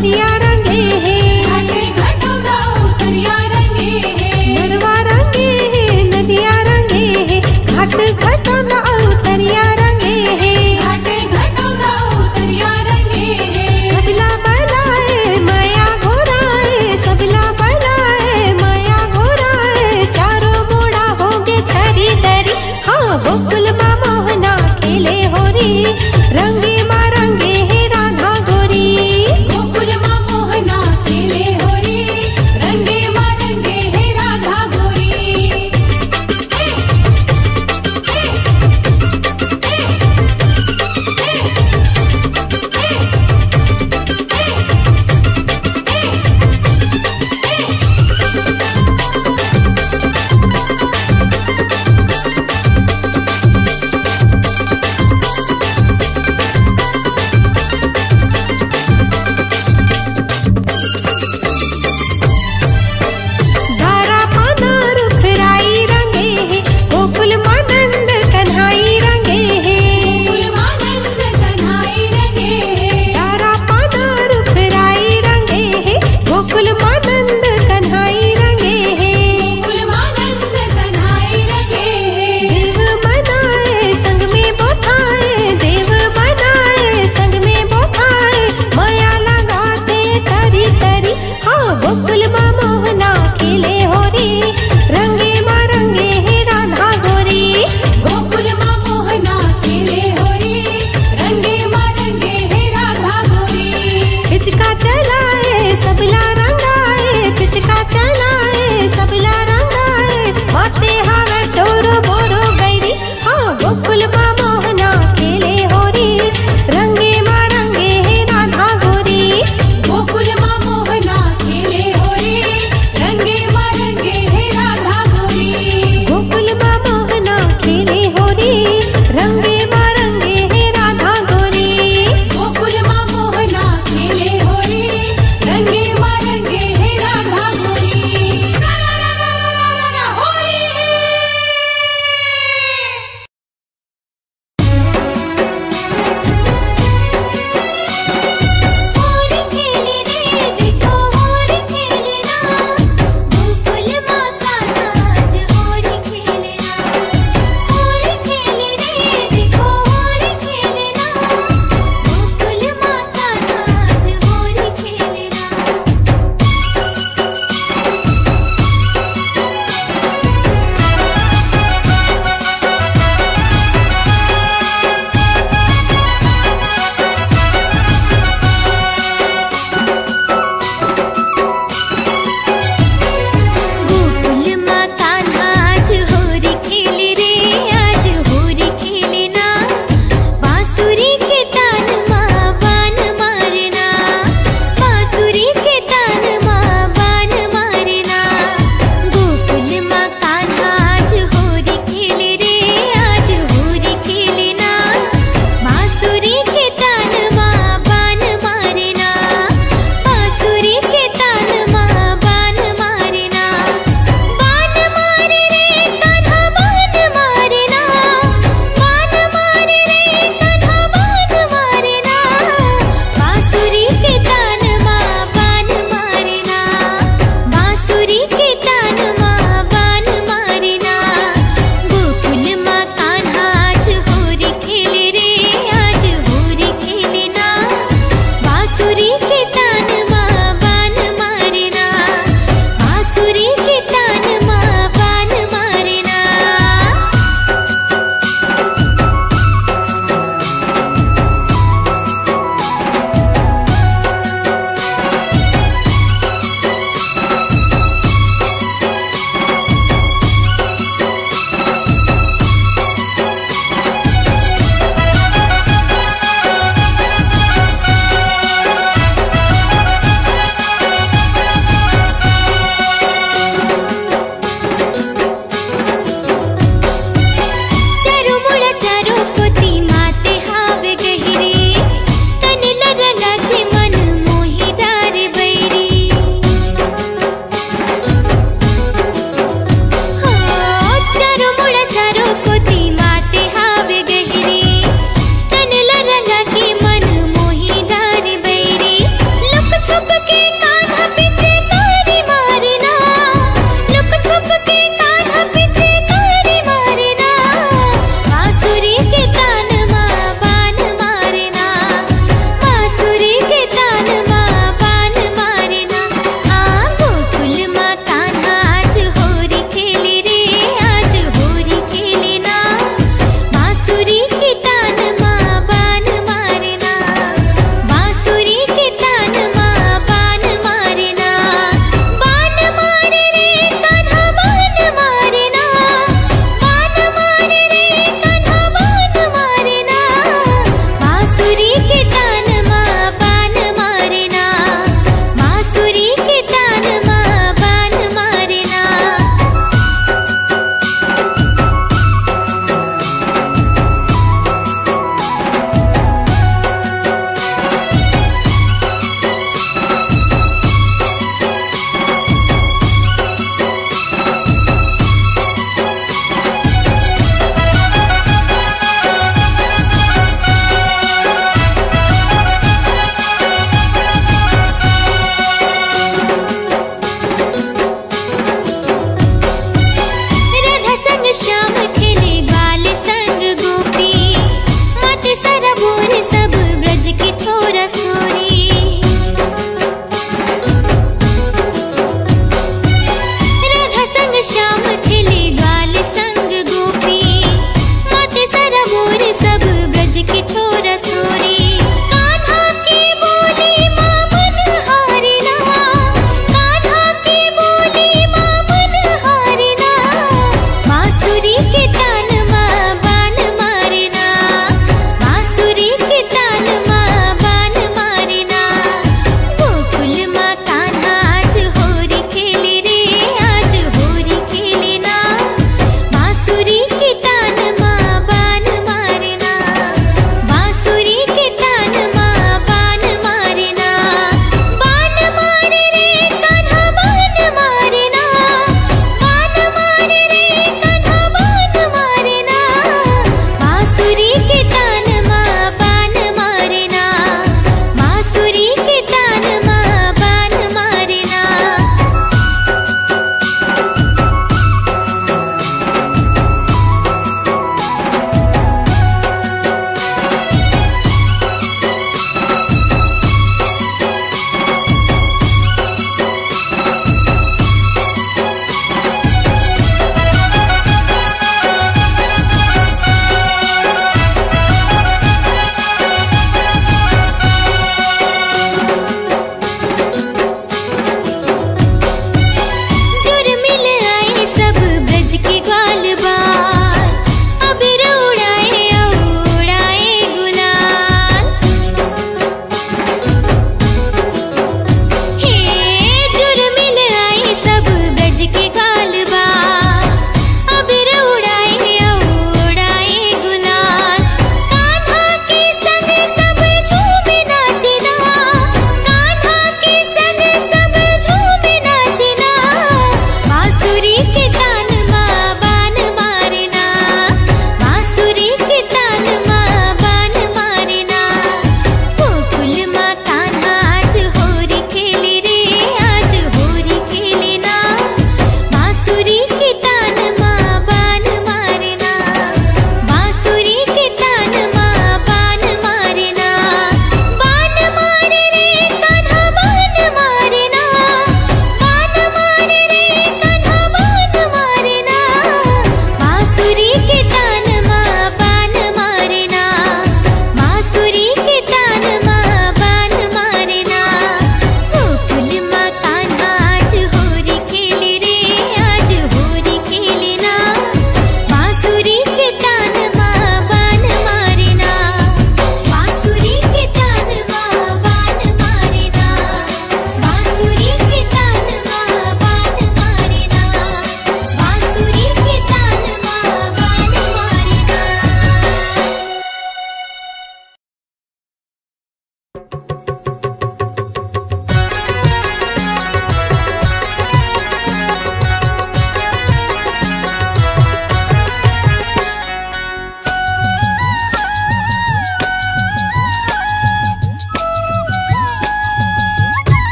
उतरिया रंगे है, घाटे घटोदा उतरिया रंगे है, नरवा रंगे है, नदिया रंगे है, घाट घटोदा उतरिया रंगे है, घाटे घटोदा उतरिया रंगे है। सबला बलाए माया घोराए, सबला बलाए माया घोराए, चारों मोड़ा होगे छरी दरी। हाँ गोकुल माँ मोहना खेले होरी, रंगे माँ रंगे है राधा गोरी। गोकुल माँ मोहना खेले होरी, रंगे माँ रंगे है राधा गोरी।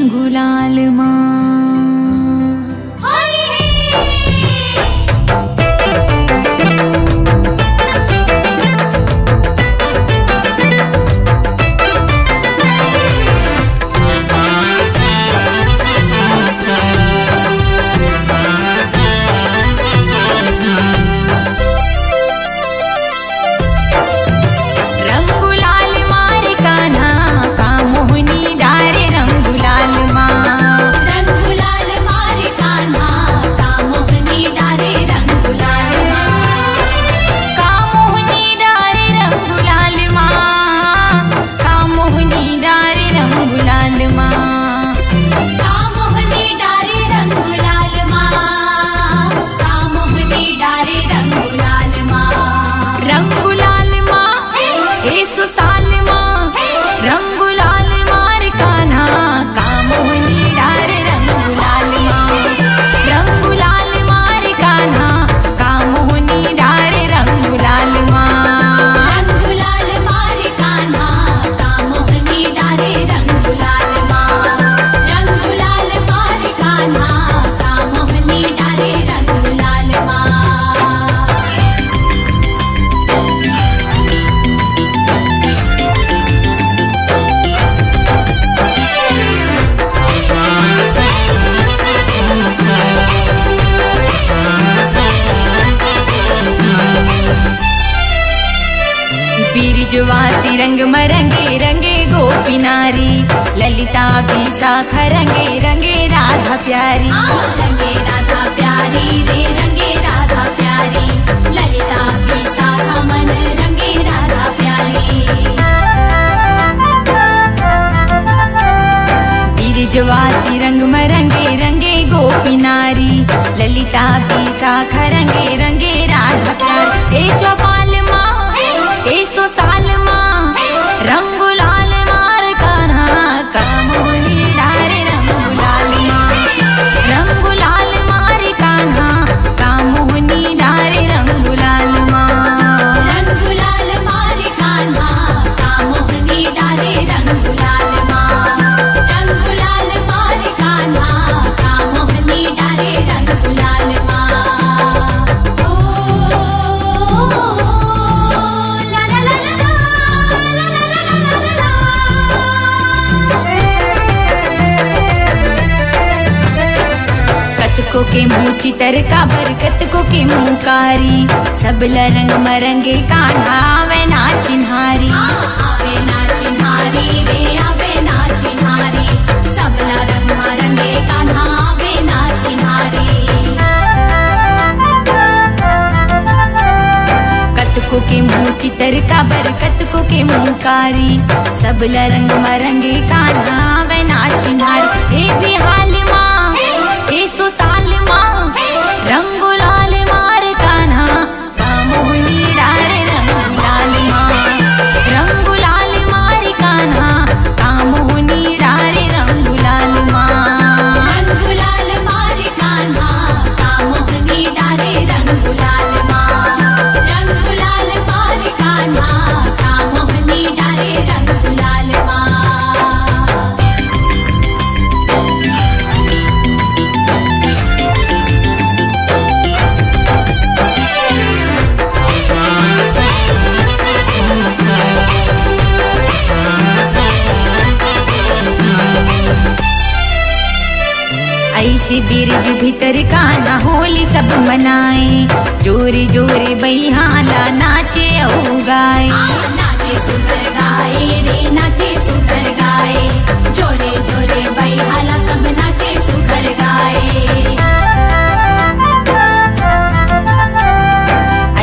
रंगुलाल माँ। बिरजवासी रंग मरंगे रंगे गोपी नारी, ललिता भी साखा रंगे रंगे राधा प्यारी। रंगे राधा प्यारी रे रंगे राधा प्यारी, ललिता भी साखा मन रंगे राधा प्यारी। बिरजवासी रंग मरंगे रंगे गोपी नारी, ललिता भी साखा रंगे रंगे राधा प्यारी। ए चौपाल माँ ए सो साल माँ, रंगुलाल मार कान्हा कामोहनी डारे रंगुलाल माँ। रंगुलाल मार कान्हा कामोहनी डारे रंगुलाल माँ। रंगुलाल मार कान्हा कामोहनी डारे रंगुलाल माँ। रंगुलाल मार कान्हा कामोहनी डारे रंगुलाल माँ। कतको के मुँह चितर का बरकत को के मुँह कारी, सबला रंग मरंगे कान्हा आवे ना चिन्हारी। आवे ना चिन्हारी रे आवे ना चिन्हारी, सबला रंग मरंगे कान्हा आवे ना चिन्हारी। कतको के मुँह चितर का बरकत को के मुँह कारी, सबला रंग मरंगे कान्हा आवे ना चिन्हारी। ए बिहाल माँ ए सो साल माँ, रंगुलाल मार कान्हा कामोहनी डारे रंगुलाल माँ। रंगुलाल मार कान्हा कामोहनी डारे रंगुलाल माँ। रंगुलाल मार कान्हा कामोहनी डारे रंगुलाल माँ। रंगुलाल मार कान्हा कामोहनी डारे रंगुलाल माँ। ऐसे बिरज भीतर कान्हा होली सब मनाए, जोरे जोरे बहिहाला नाचे औ गाए। नाचे सुधर गाए रे नाचे सुधर गाए, जोरे जोरे बहिहाला सब नाचे सुधर गाए।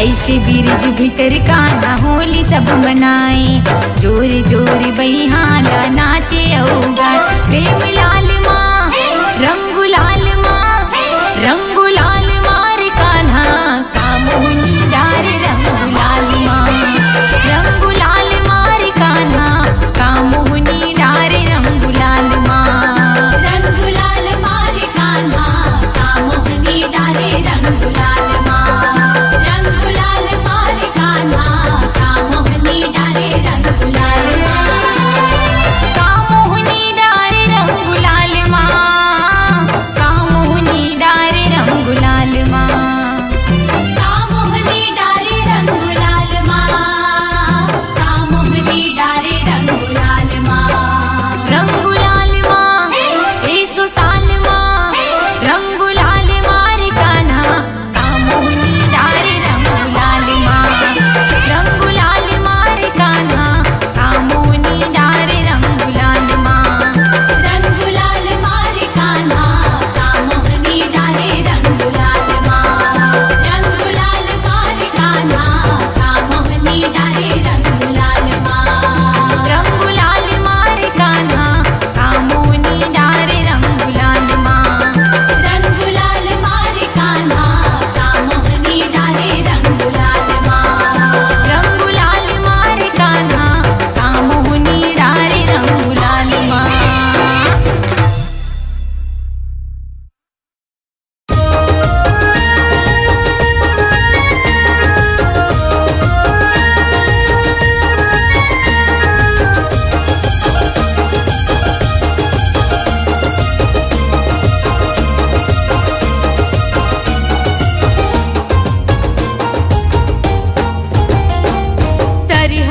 ऐसे बिरज भीतर कान्हा होली सब मनाए, जोरे जोरे बहिहाला नाचे औ गाए। प्रेम लाल माँ रंगुलाल माँ, रंगुलाल मार कान्हा कामोहनी डारे रंगुलाल माँ। रंगुलाल मार कान्हा कामोहनी डारे रंगुलाल माँ। रंगुलाल मार कान्हा कामोहनी डारे रंगुलाल माँ। रंगुलाल मार कान्हा कामोहनी डारे रंगुलाल माँ। कामोहनी डारे रंगुलाल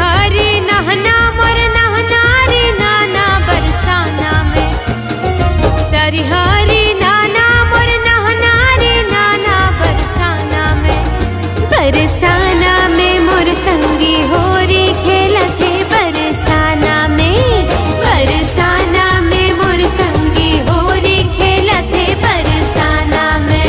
हरी नहना मोर नहना रे नाना बरसाना में। तरी हरी नाना मोर नहना रे नाना बरसाना में। बरसाना में मोर संगी होरी खेलते बरसाना में। बरसाना में मोर संगी होरी खेलते बरसाना में।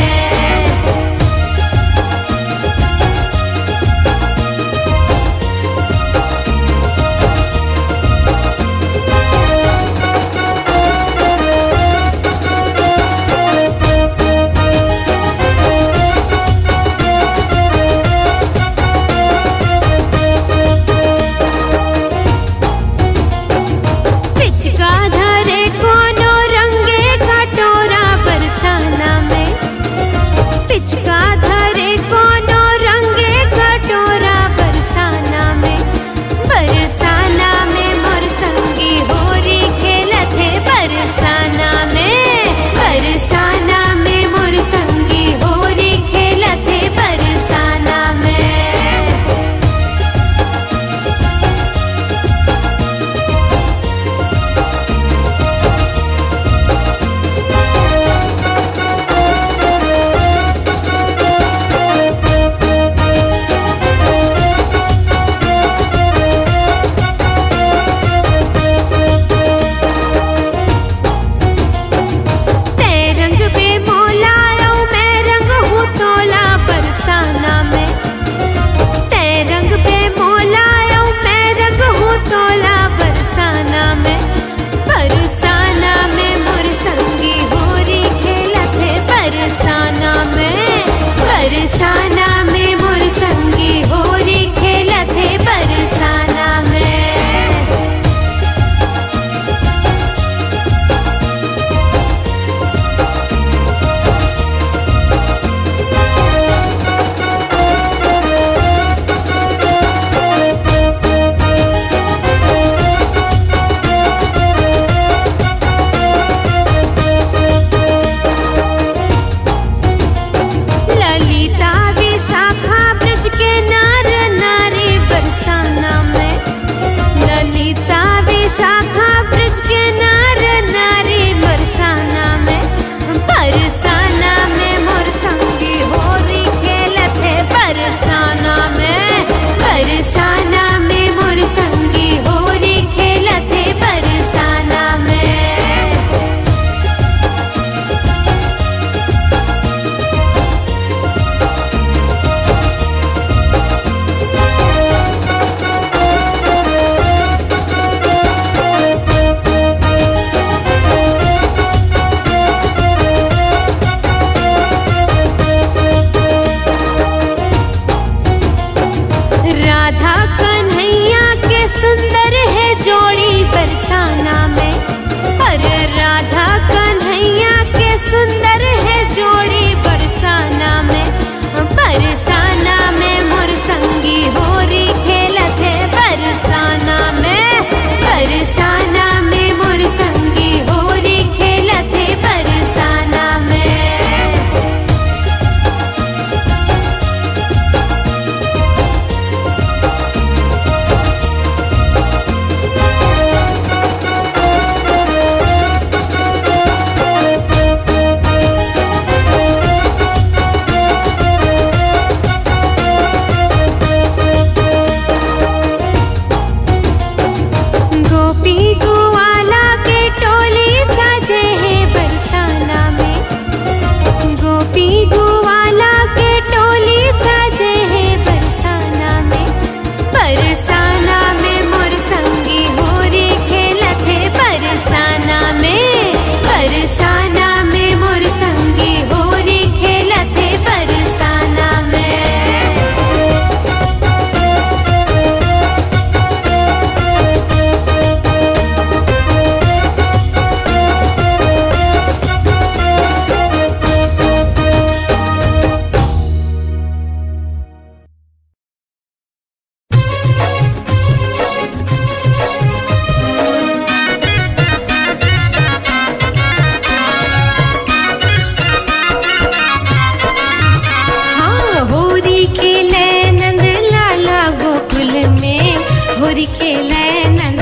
खेले नंद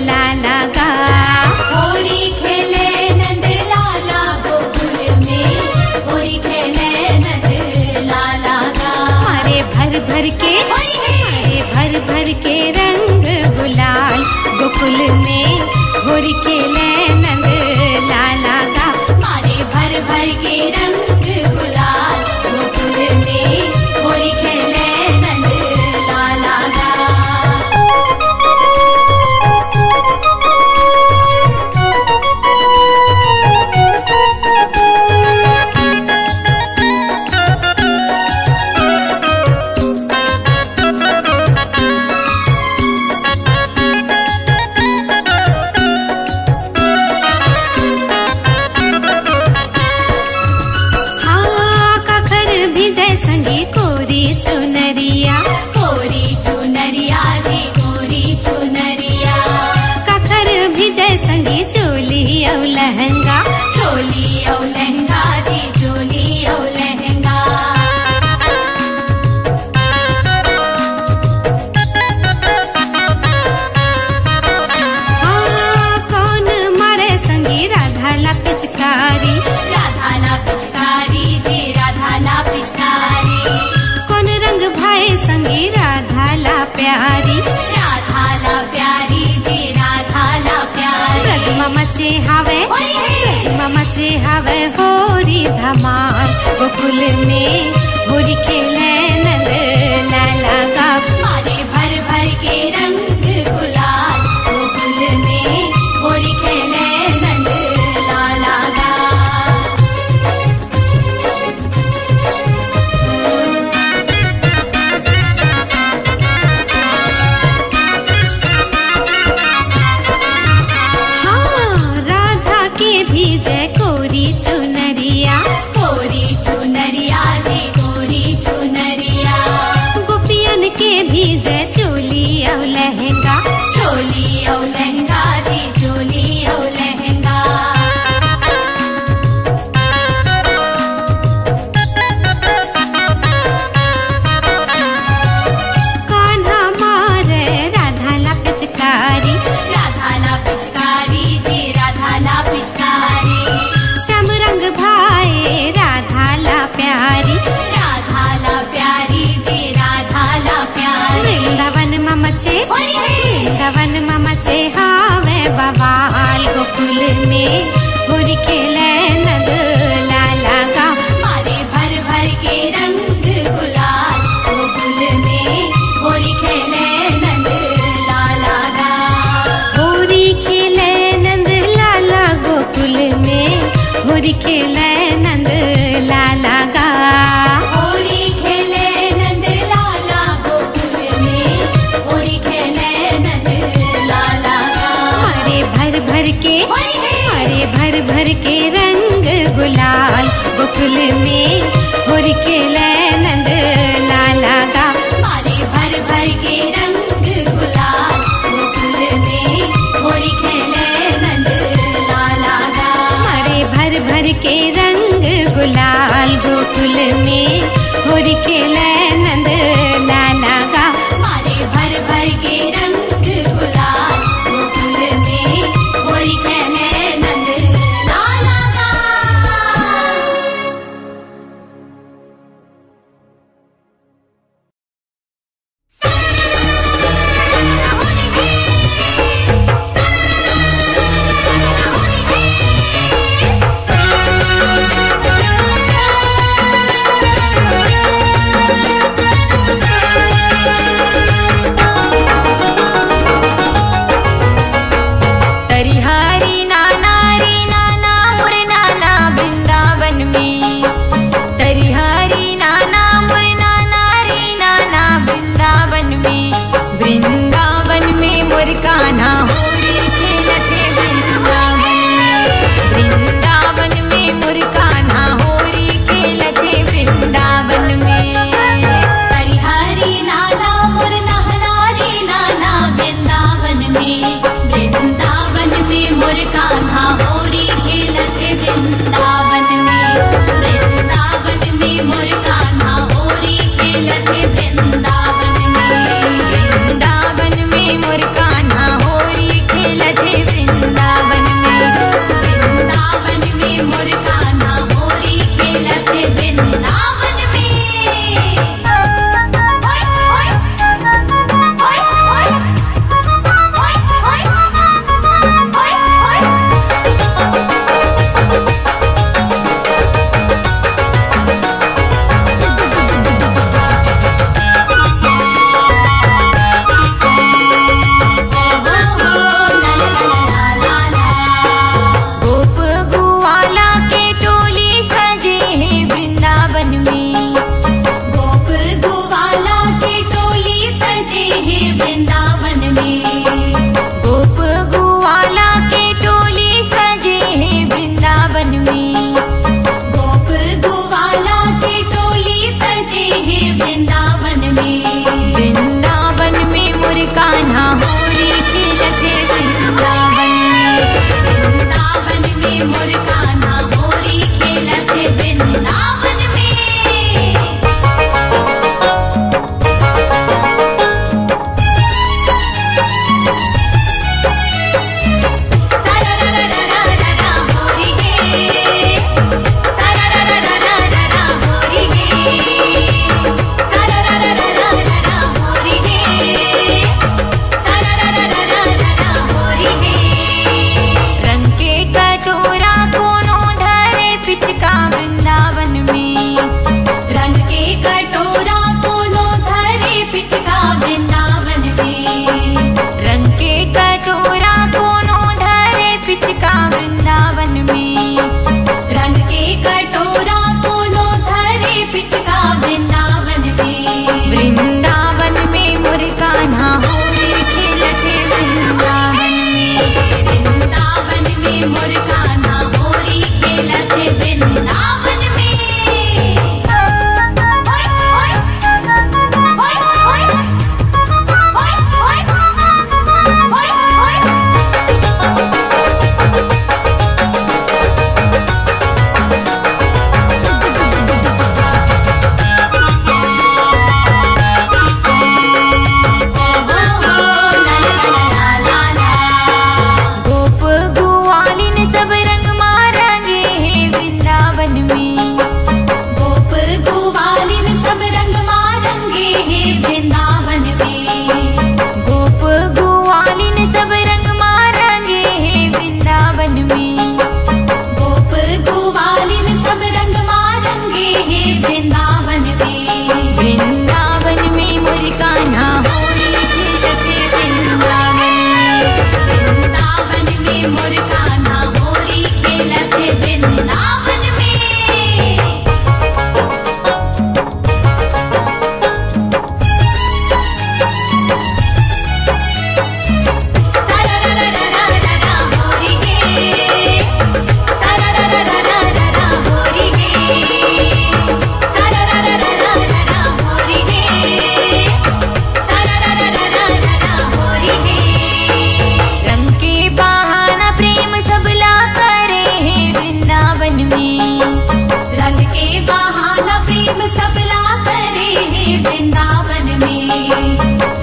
लाला गा। होरी खेले नंद लाला गोकुल में, होरी खेले नंद लाला गा। मारे भर भर के, मारे भर भर के रंग गुलाल गोकुल में होरी खेले नंद लाला गा। मारे भर भर के रंग गुलाल गोकुल में, होरी खेले नंद लाला गा। चुनरिया कोरी चुनरिया रे कोरी चुनरिया। कखर भिजय संगी चोली औ लहंगा, चोली औ लहंगा रे चोली औ लहंगा। हाँ कौन मारे संगी राधा ला पिचकारी, राधा ला पिचकारी रे राधा ला पिचकारी। कौन रंग भाई संगी राधा ला प्यारी, राधा ला प्यारी जी राधा ला प्यारी। ब्रजमा मचे हावे, ब्रजमा मचे हावे होरी धमाल गोकुल में होरी खेले नंद लाला गा। मारे भर भर के रंग गुलाल गोकुल में, होरी खेले नंद लाला गा। भीजे कोरी चुनरिया, कोरी चुनरिया रे कोरी चुनरिया। गोपियन के भीजे चोली औ लहंगा, चोली औ लहंगा रे चोली औ लहंगा। कान्हा मारे राधा ला पिचकारी, राधा ला पिचकारी जी राधा ला पिचकारी। श्याम रंग भाई राधा ला प्यारी, राधा ला प्यारी जी राधा ला प्यारी। वृंदावन ममचे, वृंदावन ममचे हावे बवाल गोकुल में होरी खेले नंद लाला गा। मारे भर भर के रंग गुलाल गोकुल में, होरी खेले नंद लाला गा। होरी खेले नंद लाला गोकुल में होरी खेले नंद लाला गा। होरी खेले नंद लाला गोकुल में, होरी खेले नंद लाला गा। मारे भर भर के, मारे भर भर के रंग गुलाल गोकुल में होरी खेले नंद लाला गा। मारे भर भर के रंग गुलाल गोकुल में, होरी खेले नंद लाला गा। मारे भर भर के रंग गुलाल गोकुल में होरी खेले नंद लाला गा। मारे भर भर के रंग गुलाल गोकुल में, होरी खेले नंद लाला गा। कान्हा होरी खेलते वृंदावन में, वृंदावन में मोर कान्हा होरी खेलते वृंदावन में। हरि हरि नाना मोर नहना रे नाना वृंदावन में, वृंदावन में मोर कान्हा होरी खेलते वृंदावन में, वृंदावन में मोर कान्हा होरी खेलते वृंदावन में। वृंदावन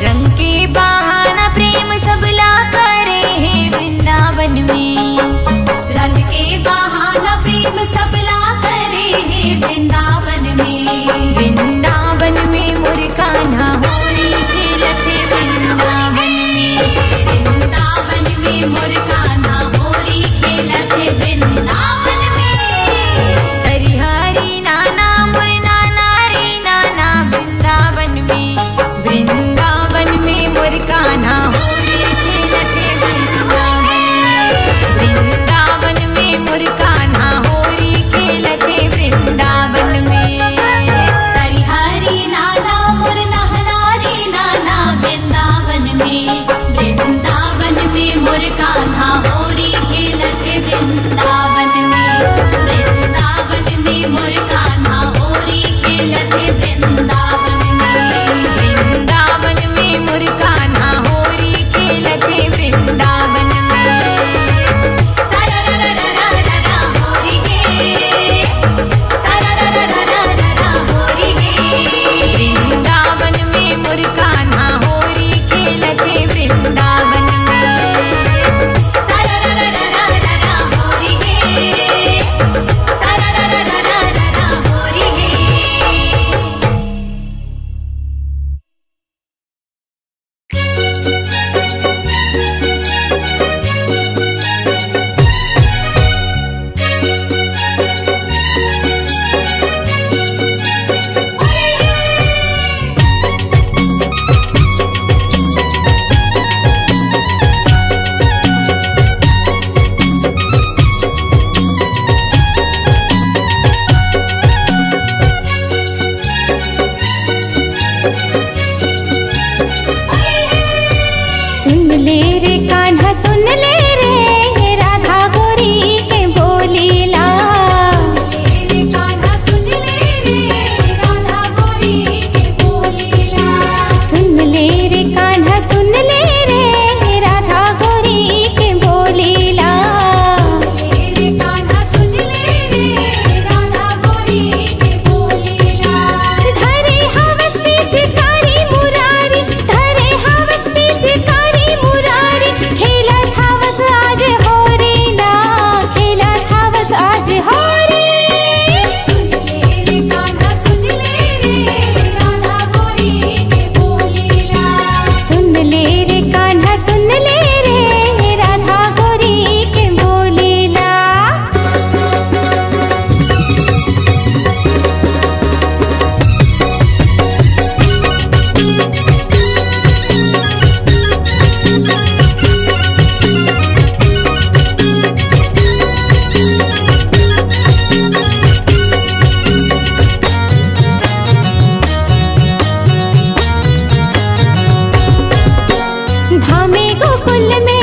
रंग के बहाना प्रेम सबला करे है वृंदावन में। रंग के बहाना प्रेम सबला करे है वृंदावन में। वृंदावन में मोर कान्हा होरी खेलत है वृंदावन में। वृंदावन में मोर कान्हा होरी खेलत है वृंदावन में। हरिहरी नाना मोर नाना रे नाना वृंदावन में। वृंदावन में मोर कान्हा होरी खेलत है वृंदावन में। वृंदावन में मोर कान्हा होरी खेलत है वृंदावन में। हरिहरी नाना मोर नहनारी नाना वृंदावन में। वृंदावन में मोर कान्हा होरी खेलत है वृंदावन में। वृंदावन में मोर कान्हा होरी खेलत है वृंदावन में। वृंदावन में मोर कान्हा होरी खेलत है वृंदावन में। सररररररररर होरी गे। सररररररररर होरी गे। वृंदावन में मोर कान्हा होरी खेलत है वृंदावन में। सरररररररर होरी गे। सरररररररर होरी गे। सुन ले रे कान्हा सुन ले रे राधा गोरी के बोलीला। रे कान्हा सुन ले रे राधा गोरी के बोलीला। सुन ले रे कान्हा सुन ले रे राधा गोरी के बोलीला। रे कान्हा सुन ले रे राधा गोरी के बोलीला। धरे हवस पिचकारी मुरारी धरे हवस पिचकारी मुरारी खेला थावस आज होरी ना खेला थावस आज होरी। सुन ले रे कान्हा सुन ले रे राधा गोरी के बोलीला। सुन ले रे कान्हा सुन ले रे राधा गोरी के बोलीला। धामे गोकुल में